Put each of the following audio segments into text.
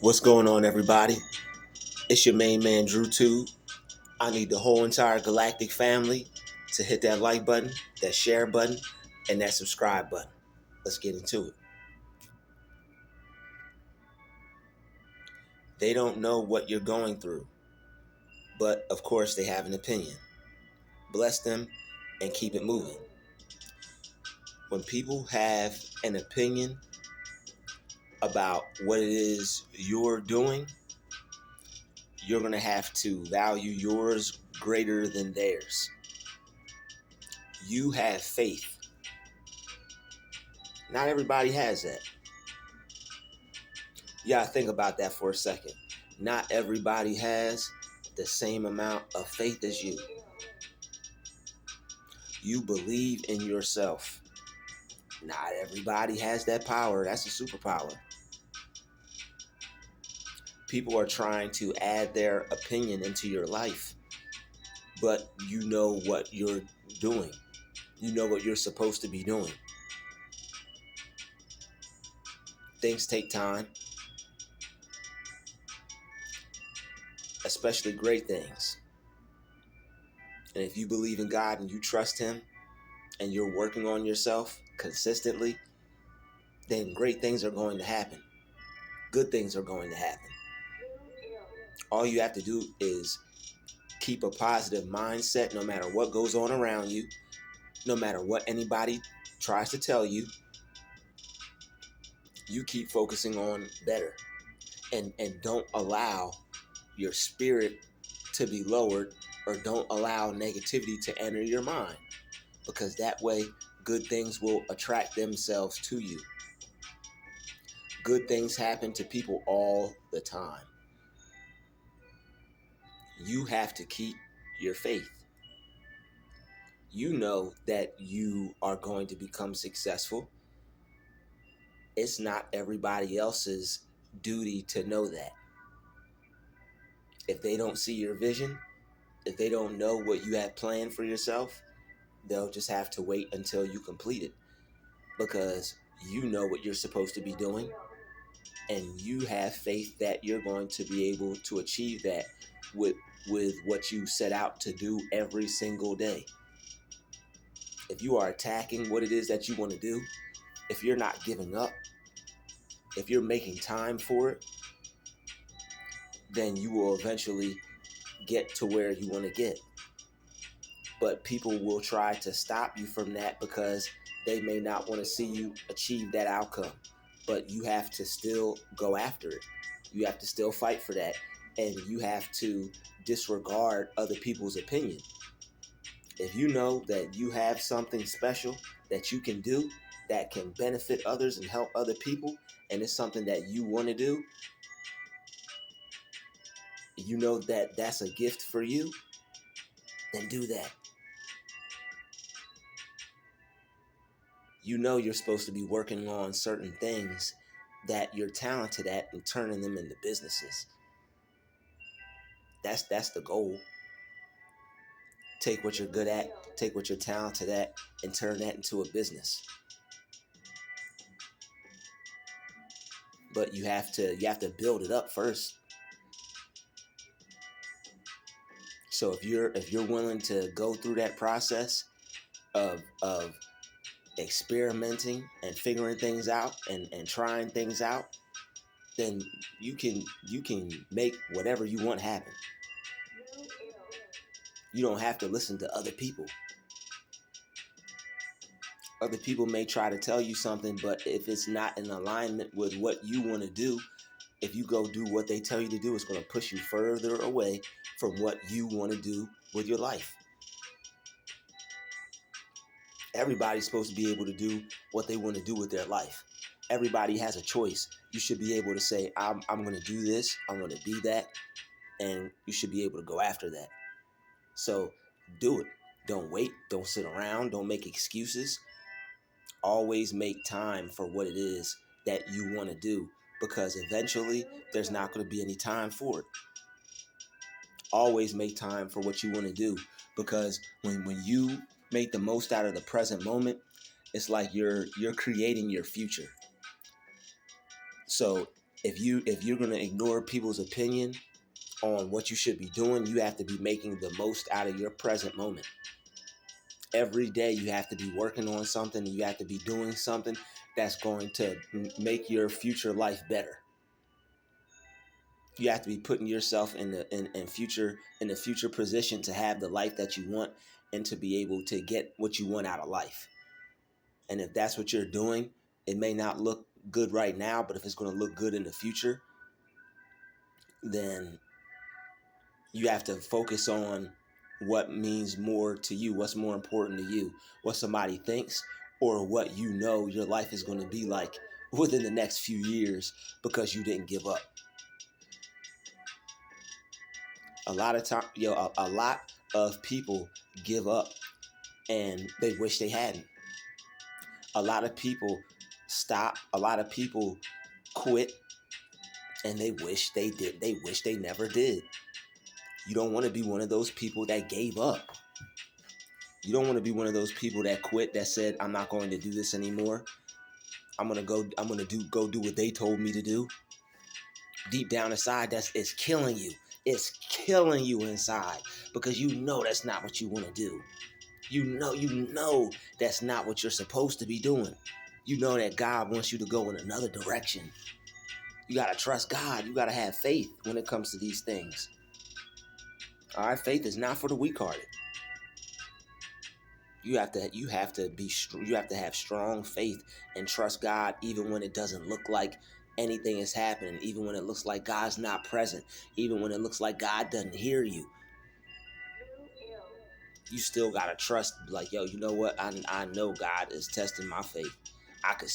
What's going on, everybody? It's your main man, Drew Tube. I need the whole entire galactic family to hit that like button, that share button, and that subscribe button. Let's get into it. They don't know what you're going through, but of course, they have an opinion. Bless them and keep it moving. When people have an opinion about what it is you're doing, you're going to have to value yours greater than theirs. You have faith. Not everybody has that. You gotta think about that for a second. Not everybody has the same amount of faith as you. You believe in yourself. Not everybody has that power. That's a superpower. People are trying to add their opinion into your life, but you know what you're doing. You know what you're supposed to be doing. Things take time, especially great things. And if you believe in God and you trust Him and you're working on yourself consistently, then great things are going to happen. Good things are going to happen. All you have to do is keep a positive mindset no matter what goes on around you, no matter what anybody tries to tell you. You keep focusing on better and don't allow your spirit to be lowered, or don't allow negativity to enter your mind, because that way good things will attract themselves to you. Good things happen to people all the time. You have to keep your faith. You know that you are going to become successful. It's not everybody else's duty to know that. If they don't see your vision, if they don't know what you have planned for yourself, they'll just have to wait until you complete it, because you know what you're supposed to be doing, and you have faith that you're going to be able to achieve that with what you set out to do every single day. If you are attacking what it is that you want to do, if you're not giving up, if you're making time for it, then you will eventually get to where you want to get. But people will try to stop you from that because they may not want to see you achieve that outcome. But you have to still go after it. You have to still fight for that. And you have to disregard other people's opinion. If you know that you have something special that you can do that can benefit others and help other people, and it's something that you want to do, you know that that's a gift for you, then do that. You know you're supposed to be working on certain things that you're talented at and turning them into businesses. That's the goal. Take what you're good at, take what you're talented at, and turn that into a business. But you have to build it up first. So if you're willing to go through that process of experimenting and figuring things out and trying things out, then you can make whatever you want happen. You don't have to listen to other people. Other people may try to tell you something, but if it's not in alignment with what you want to do, if you go do what they tell you to do, it's going to push you further away from what you want to do with your life. Everybody's supposed to be able to do what they want to do with their life. Everybody has a choice. You should be able to say, I'm going to do this, I'm going to be that, and you should be able to go after that. So do it. Don't wait. Don't sit around. Don't make excuses. Always make time for what it is that you want to do, because eventually there's not going to be any time for it. Always make time for what you want to do, because when you make the most out of the present moment, it's like you're creating your future. So If you're gonna ignore people's opinion on what you should be doing, you have to be making the most out of your present moment. Every day you have to be working on something, and you have to be doing something that's going to make your future life better. You have to be putting yourself in the future position to have the life that you want and to be able to get what you want out of life. And if that's what you're doing, it may not look good right now, but if it's going to look good in the future, then you have to focus on what means more to you, what's more important to you, what somebody thinks, or what you know your life is going to be like within the next few years because you didn't give up. A lot of time, a lot of people give up and they wish they hadn't. A lot of people stop. A lot of people quit and they wish they did. They wish they never did. You don't want to be one of those people that gave up. You don't want to be one of those people that quit, that said, I'm not going to do this anymore. I'm going to go do what they told me to do. Deep down inside, it's killing you. It's killing you inside because you know that's not what you want to do. You know that's not what you're supposed to be doing. You know that God wants you to go in another direction. You got to trust God. You got to have faith when it comes to these things. All right, faith is not for the weak-hearted. You have to have strong faith and trust God even when it doesn't look like anything is happening, even when it looks like God's not present, even when it looks like God doesn't hear you. You still gotta trust, like, yo, you know what? I know God is testing my faith. I could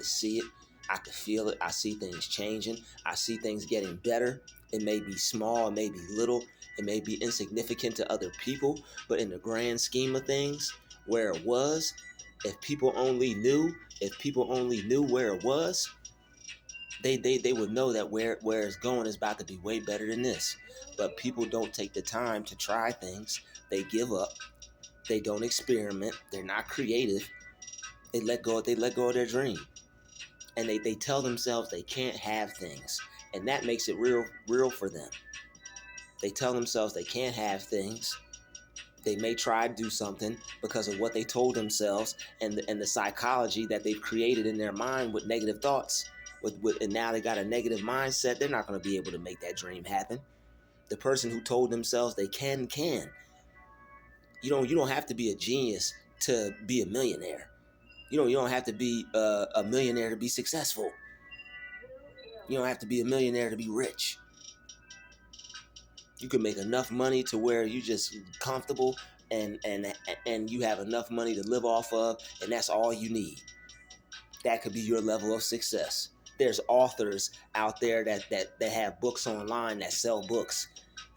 see it. I could feel it. I see things changing. I see things getting better. It may be small, it may be little, it may be insignificant to other people, but in the grand scheme of things, where it was, if people only knew where it was, they would know that where it's going is about to be way better than this. But people don't take the time to try things. They give up. They don't experiment. They're not creative. They let go of their dream. And they tell themselves they can't have things. And that makes it real for them. They tell themselves they can't have things. They may try to do something because of what they told themselves and the psychology that they've created in their mind with negative thoughts. And now they got a negative mindset. They're not going to be able to make that dream happen. The person who told themselves they can. You don't have to be a genius to be a millionaire. You don't have to be a millionaire to be successful. You don't have to be a millionaire to be rich. You can make enough money to where you just comfortable and you have enough money to live off of, and that's all you need. That could be your level of success. There's authors out there that have books online that sell books,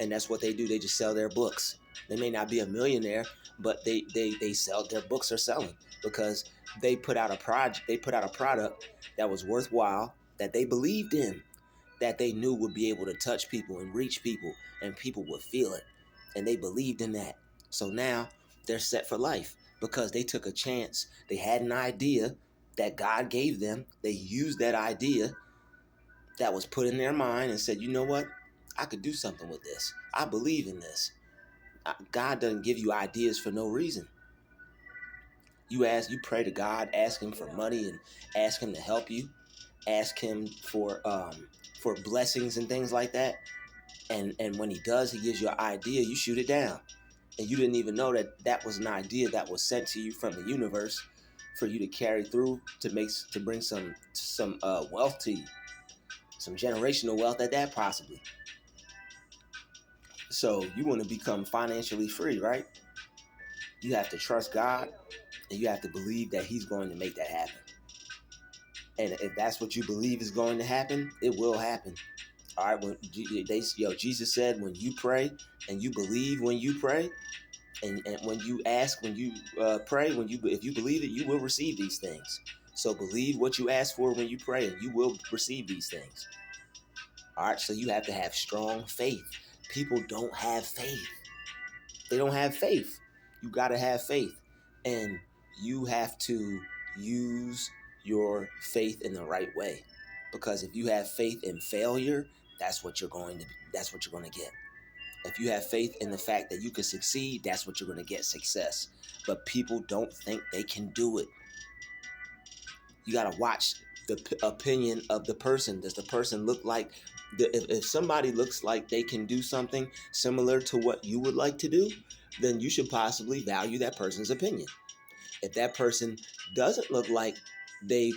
and that's what they do. They just sell their books. They may not be a millionaire, but they sell, their books are selling because they put out a product that was worthwhile, that they believed in, that they knew would be able to touch people and reach people, and people would feel it, and they believed in that. So now they're set for life because they took a chance. They had an idea that God gave them. They used that idea that was put in their mind and said, you know what? I could do something with this. I believe in this. God doesn't give you ideas for no reason. You pray to God, ask him for money and ask him to help you. Ask him for blessings and things like that. And when he does, he gives you an idea, you shoot it down. And you didn't even know that was an idea that was sent to you from the universe for you to carry through to bring some wealth to you. Some generational wealth at that, possibly. So you want to become financially free, right? You have to trust God and you have to believe that he's going to make that happen. And if that's what you believe is going to happen, it will happen. All right, Jesus said, when you pray and you believe when you pray, and when you ask, when you pray, if you believe it, you will receive these things. So believe what you ask for when you pray, and you will receive these things. All right, so you have to have strong faith. People don't have faith. They don't have faith. You got to have faith, and you have to use your faith in the right way. Because if you have faith in failure, that's what you're going to get. If you have faith in the fact that you can succeed, that's what you're going to get, success. But people don't think they can do it. You got to watch the opinion of the person. Does the person look like, if somebody looks like they can do something similar to what you would like to do, then you should possibly value that person's opinion. If that person doesn't look like they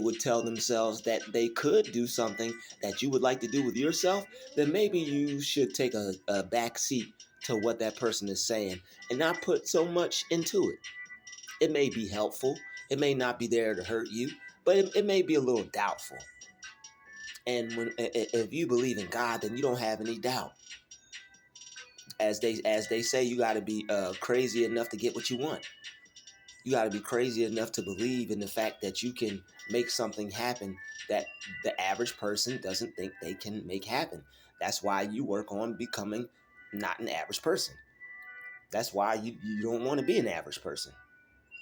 would tell themselves that they could do something that you would like to do with yourself, then maybe you should take a back seat to what that person is saying and not put so much into it. It may be helpful. It may not be there to hurt you, but it may be a little doubtful. And if you believe in God, then you don't have any doubt. As they say, you got to be crazy enough to get what you want. You got to be crazy enough to believe in the fact that you can make something happen that the average person doesn't think they can make happen. That's why you work on becoming not an average person. That's why you don't want to be an average person.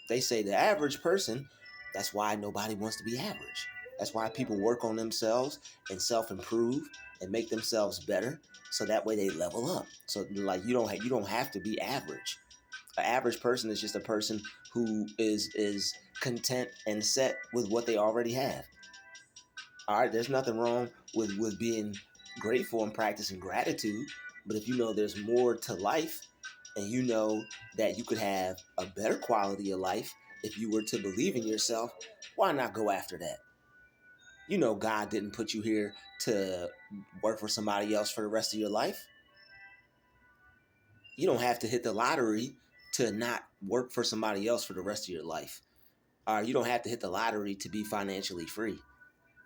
They say the average person, that's why nobody wants to be average. That's why people work on themselves and self-improve and make themselves better, so that way they level up. So like you don't have to be average. An average person is just a person who is content and set with what they already have. All right, there's nothing wrong with being grateful and practicing gratitude, but if you know there's more to life, and you know that you could have a better quality of life if you were to believe in yourself, why not go after that? You know God didn't put you here to work for somebody else for the rest of your life. You don't have to hit the lottery to not work for somebody else for the rest of your life. Or you don't have to hit the lottery to be financially free.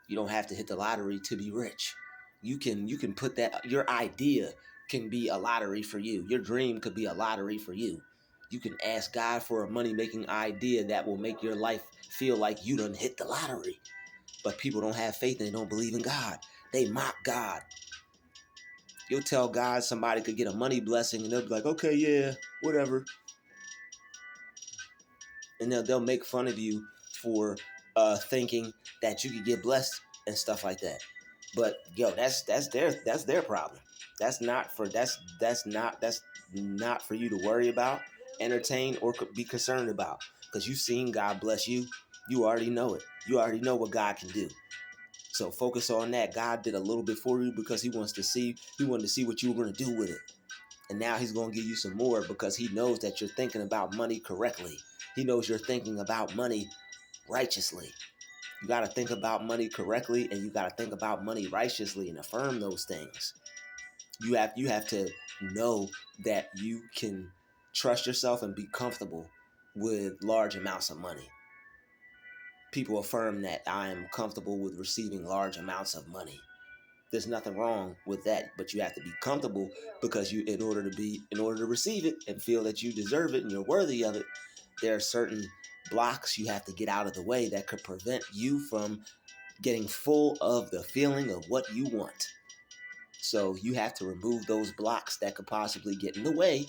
You don't have to hit the lottery to be rich. You can put that, your idea can be a lottery for you. Your dream could be a lottery for you. You can ask God for a money-making idea that will make your life feel like you done hit the lottery. But people don't have faith and they don't believe in God. They mock God. You'll tell God somebody could get a money blessing and they'll be like, okay, yeah, whatever. And they'll make fun of you for thinking that you could get blessed and stuff like that. But yo, that's their problem. That's not for you to worry about, entertain, or be concerned about. Because you've seen God bless you. You already know it. You already know what God can do. So focus on that. God did a little bit for you because He wanted to see what you were going to do with it. And now He's going to give you some more because He knows that you're thinking about money correctly. He knows you're thinking about money righteously. You got to think about money correctly, and you got to think about money righteously and affirm those things. You have to know that you can trust yourself and be comfortable with large amounts of money. People affirm that I am comfortable with receiving large amounts of money. There's nothing wrong with that, but you have to be comfortable because in order to receive it and feel that you deserve it and you're worthy of it, there are certain blocks you have to get out of the way that could prevent you from getting full of the feeling of what you want. So you have to remove those blocks that could possibly get in the way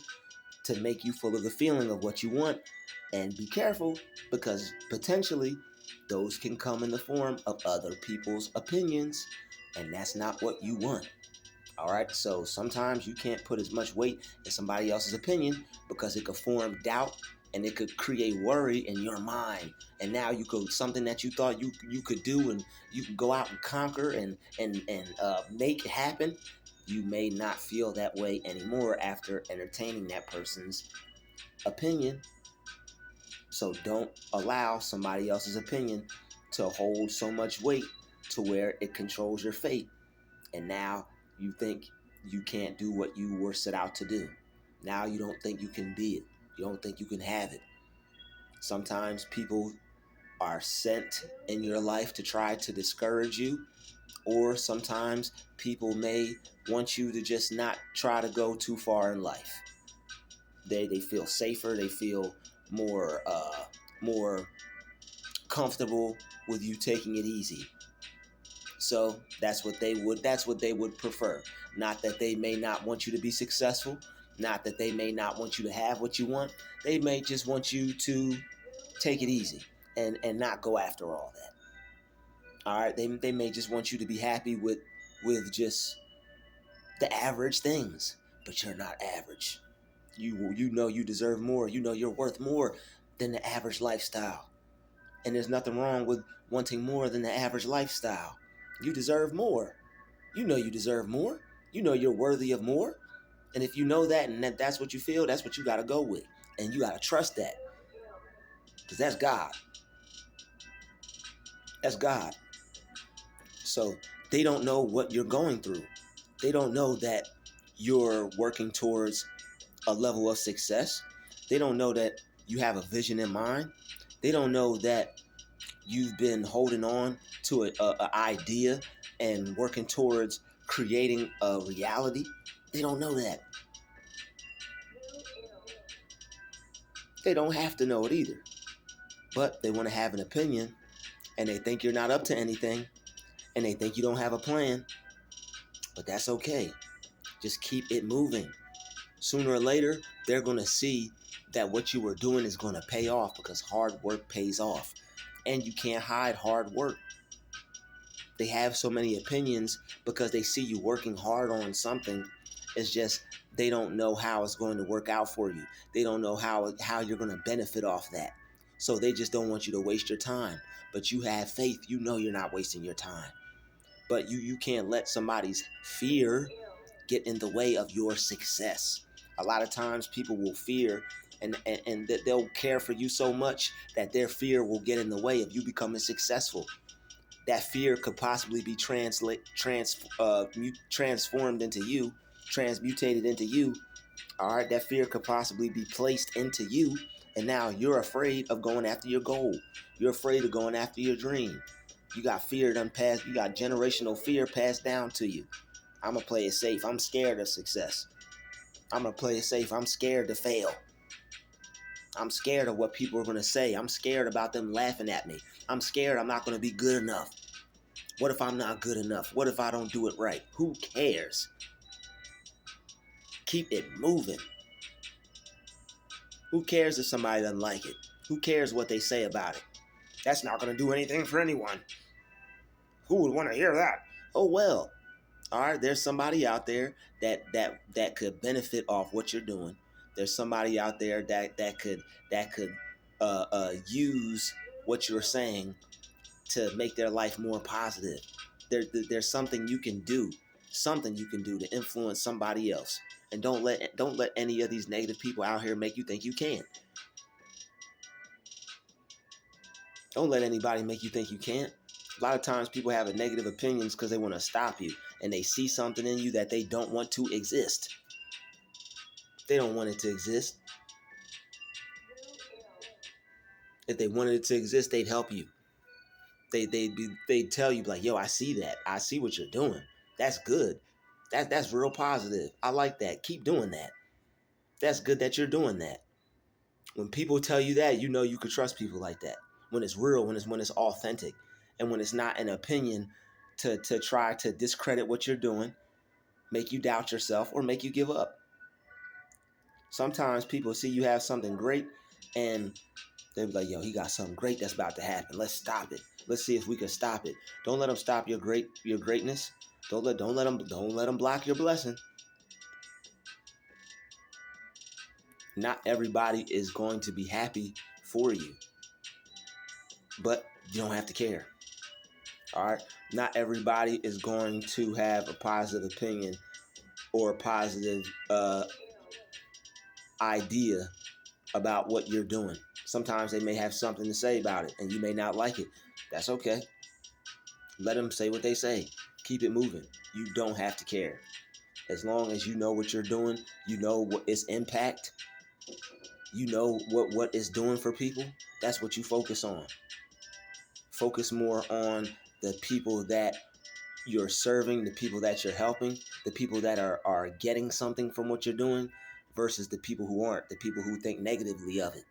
to make you full of the feeling of what you want. And be careful, because potentially those can come in the form of other people's opinions, and that's not what you want. All right, so sometimes you can't put as much weight in somebody else's opinion because it could form doubt and it could create worry in your mind. And now you could, something that you thought you could do and you can go out and conquer and make it happen. You may not feel that way anymore after entertaining that person's opinion. So don't allow somebody else's opinion to hold so much weight to where it controls your fate. And now you think you can't do what you were set out to do. Now you don't think you can be it. You don't think you can have it. Sometimes people are sent in your life to try to discourage you, or sometimes people may want you to just not try to go too far in life. They feel safer. They feel more comfortable with you taking it easy. So that's what they would prefer. Not that they may not want you to be successful, not that they may not want you to have what you want. They may just want you to take it easy and not go after all that. All right, they may just want you to be happy with just the average things, but you're not average. You know you deserve more. You know you're worth more than the average lifestyle. And there's nothing wrong with wanting more than the average lifestyle. You deserve more. You know you deserve more. You know you're worthy of more. And if you know that and that's what you feel, that's what you got to go with. And you got to trust that. Because that's God. That's God. So they don't know what you're going through. They don't know that you're working towards a level of success. They don't know that you have a vision in mind. They don't know that you've been holding on to a idea and working towards creating a reality. They don't know that. They don't have to know it either. But they want to have an opinion, and they think you're not up to anything, and they think you don't have a plan. But that's okay. Just keep it moving. Sooner or later, they're going to see that what you were doing is going to pay off, because hard work pays off. And you can't hide hard work. They have so many opinions because they see you working hard on something. It's just they don't know how it's going to work out for you. They don't know how you're going to benefit off that. So they just don't want you to waste your time. But you have faith. You know you're not wasting your time. But you can't let somebody's fear get in the way of your success. A lot of times people will fear and they'll care for you so much that their fear will get in the way of you becoming successful. That fear could possibly be transformed into you, transmutated into you. All right, that fear could possibly be placed into you, and now you're afraid of going after your goal. You're afraid of going after your dream. You got fear done passed. You got generational fear passed down to you. I'm gonna play it safe. I'm scared of success. I'm gonna play it safe. I'm scared to fail. I'm scared of what people are gonna say. I'm scared about them laughing at me. I'm scared I'm not gonna be good enough. What if I'm not good enough? What if I don't do it right? Who cares? Keep it moving. Who cares if somebody doesn't like it? Who cares what they say about it? That's not going to do anything for anyone. Who would want to hear that? Oh well. All right, there's somebody out there that could benefit off what you're doing. There's somebody out there that could use what you're saying to make their life more positive. There's something you can do, to influence somebody else. And don't let any of these negative people out here make you think you can't. Don't let anybody make you think you can't. A lot of times people have a negative opinions because they want to stop you, and they see something in you that they don't want to exist. They don't want it to exist. If they wanted it to exist, they'd help you. They'd tell you like, yo, I see that. I see what you're doing. That's good. That's real positive. I like that. Keep doing that. That's good that you're doing that. When people tell you that, you know you could trust people like that. When it's real, when it's authentic, and when it's not an opinion to try to discredit what you're doing, make you doubt yourself, or make you give up. Sometimes people see you have something great and they'll be like, yo, he got something great that's about to happen. Let's stop it. Let's see if we can stop it. Don't let them stop your greatness. Don't let them block your blessing. Not everybody is going to be happy for you, but you don't have to care. All right. Not everybody is going to have a positive opinion or a positive idea about what you're doing. Sometimes they may have something to say about it and you may not like it. That's okay. Let them say what they say. Keep it moving. You don't have to care. As long as you know what you're doing, you know what its impact, you know what it's doing for people, that's what you focus on. Focus more on the people that you're serving, the people that you're helping, the people that are getting something from what you're doing, versus the people who aren't, the people who think negatively of it.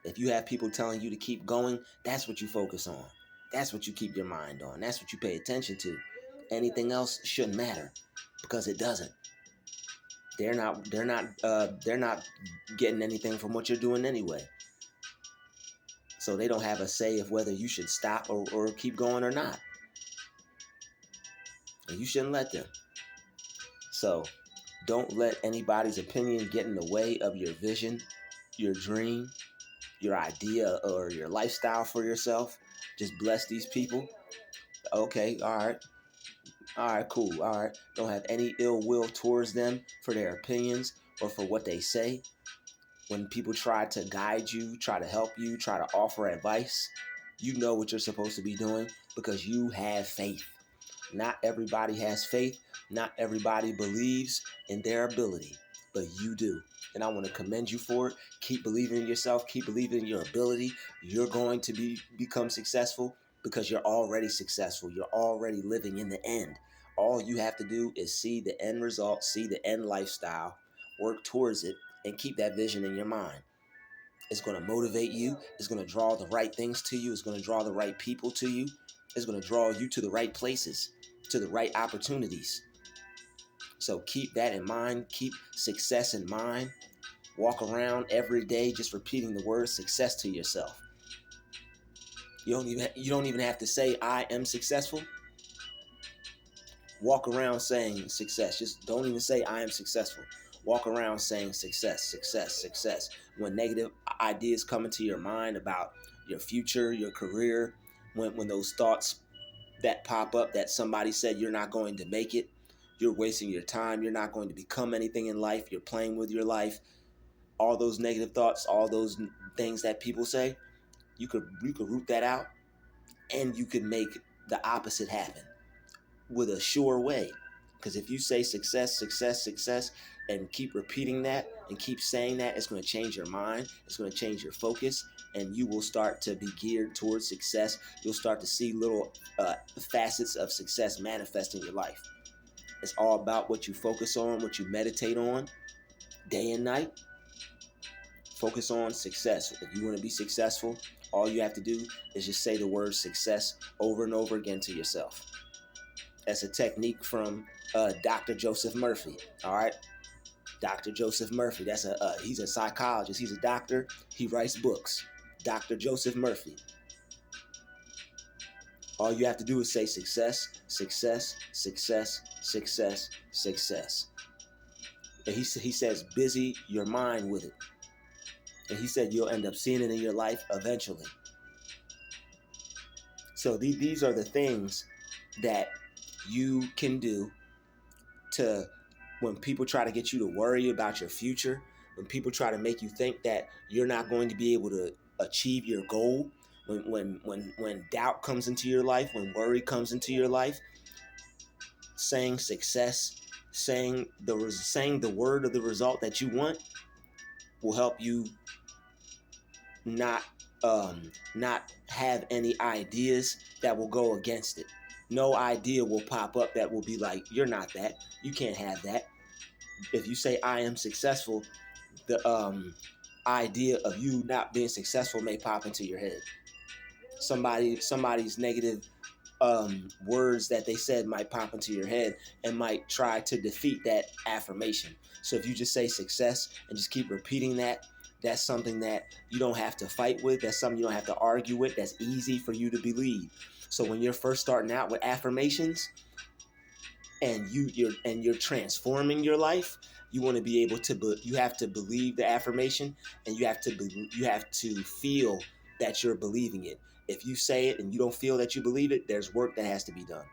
If you have people telling you to keep going, that's what you focus on. That's what you keep your mind on. That's what you pay attention to. Anything else shouldn't matter, because it doesn't. They're not getting anything from what you're doing anyway. So they don't have a say of whether you should stop or keep going or not. And you shouldn't let them. So don't let anybody's opinion get in the way of your vision, your dream, your idea, or your lifestyle for yourself. Just bless these people. Okay, all right. All right, cool. All right. Don't have any ill will towards them for their opinions or for what they say. When people try to guide you, try to help you, try to offer advice, you know what you're supposed to be doing because you have faith. Not everybody has faith. Not everybody believes in their ability, but you do. And I want to commend you for it. Keep believing in yourself. Keep believing in your ability. You're going to become successful because you're already successful. You're already living in the end. All you have to do is see the end result, see the end lifestyle, work towards it, and keep that vision in your mind. It's going to motivate you. It's going to draw the right things to you. It's going to draw the right people to you. It's going to draw you to the right places, to the right opportunities. So keep that in mind. Keep success in mind. Walk around every day just repeating the word success to yourself. You don't even have to say I am successful. Walk around saying success. Just don't even say I am successful. Walk around saying success, success, success. When negative ideas come into your mind about your future, your career, when those thoughts that pop up that somebody said you're not going to make it, you're wasting your time, you're not going to become anything in life, you're playing with your life, all those negative thoughts, all those things that people say, you could root that out and you could make the opposite happen with a sure way. Because if you say success, success, success, and keep repeating that and keep saying that, it's going to change your mind. It's going to change your focus, and you will start to be geared towards success. You'll start to see little facets of success manifest in your life. It's all about what you focus on, what you meditate on, day and night. Focus on success. If you want to be successful, all you have to do is just say the word success over and over again to yourself. That's a technique from Dr. Joseph Murphy. All right, Dr. Joseph Murphy. He's a psychologist. He's a doctor. He writes books. Dr. Joseph Murphy. All you have to do is say success, success, success, success, success. And he says busy your mind with it. And he said you'll end up seeing it in your life eventually. So these are the things that you can do to, when people try to get you to worry about your future, when people try to make you think that you're not going to be able to achieve your goal, when doubt comes into your life, when worry comes into your life, saying success, saying the word of the result that you want will help you not have any ideas that will go against it. No idea will pop up that will be like, you're not that. You can't have that. If you say I am successful, the idea of you not being successful may pop into your head. Somebody's negative words that they said might pop into your head and might try to defeat that affirmation. So if you just say success and just keep repeating that, that's something that you don't have to fight with. That's something you don't have to argue with. That's easy for you to believe. So when you're first starting out with affirmations and you're transforming your life, you want to be able to you have to believe the affirmation, and you have to feel that you're believing it. If you say it and you don't feel that you believe it, there's work that has to be done.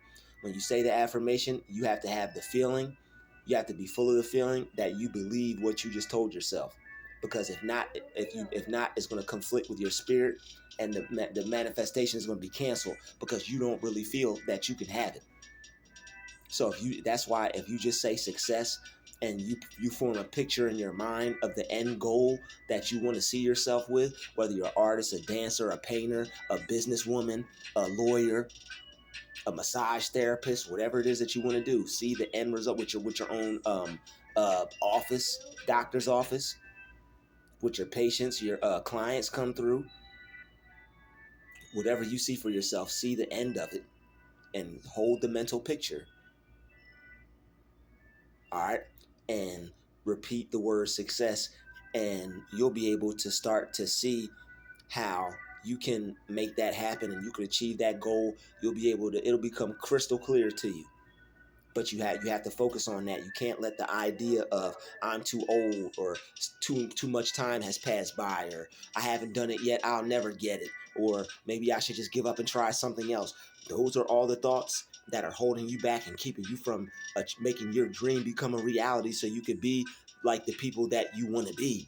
When you say the affirmation, you have to have the feeling. You have to be full of the feeling that you believe what you just told yourself. Because if not, it's going to conflict with your spirit, and the manifestation is going to be canceled because you don't really feel that you can have it. So that's why if you just say success and you form a picture in your mind of the end goal that you want to see yourself with, whether you're an artist, a dancer, a painter, a businesswoman, a lawyer, a massage therapist, whatever it is that you want to do, see the end result with your own office, doctor's office, with your patients, your clients come through. Whatever you see for yourself, see the end of it and hold the mental picture. All right, and repeat the word success, and you'll be able to start to see how you can make that happen and you can achieve that goal. You'll be able to, it'll become crystal clear to you. But you have to focus on that. You can't let the idea of I'm too old, or too much time has passed by, or I haven't done it yet, I'll never get it, or maybe I should just give up and try something else. Those are all the thoughts that are holding you back and keeping you from making your dream become a reality, so you could be like the people that you want to be.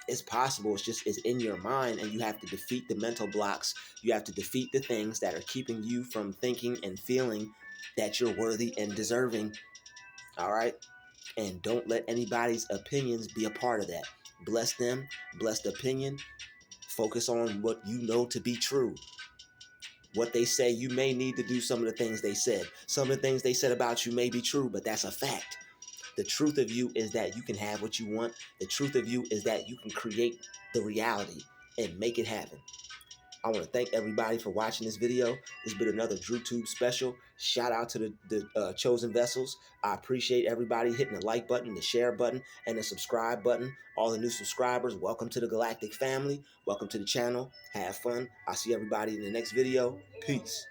It's possible. It's in your mind, and you have to defeat the mental blocks. You have to defeat the things that are keeping you from thinking and feeling that you're worthy and deserving. All right. And don't let anybody's opinions be a part of that. Bless them, bless the opinion. Focus on what you know to be true. What they say, you may need to do some of the things they said. Some of the things they said about you may be true, but that's a fact. The truth of you is that you can have what you want. The truth of you is that you can create the reality and make it happen. I want to thank everybody for watching this video. This has been another DrewTube special. Shout out to the chosen vessels. I appreciate everybody hitting the like button, the share button, and the subscribe button. All the new subscribers, welcome to the Galactic family. Welcome to the channel. Have fun. I'll see everybody in the next video. Peace.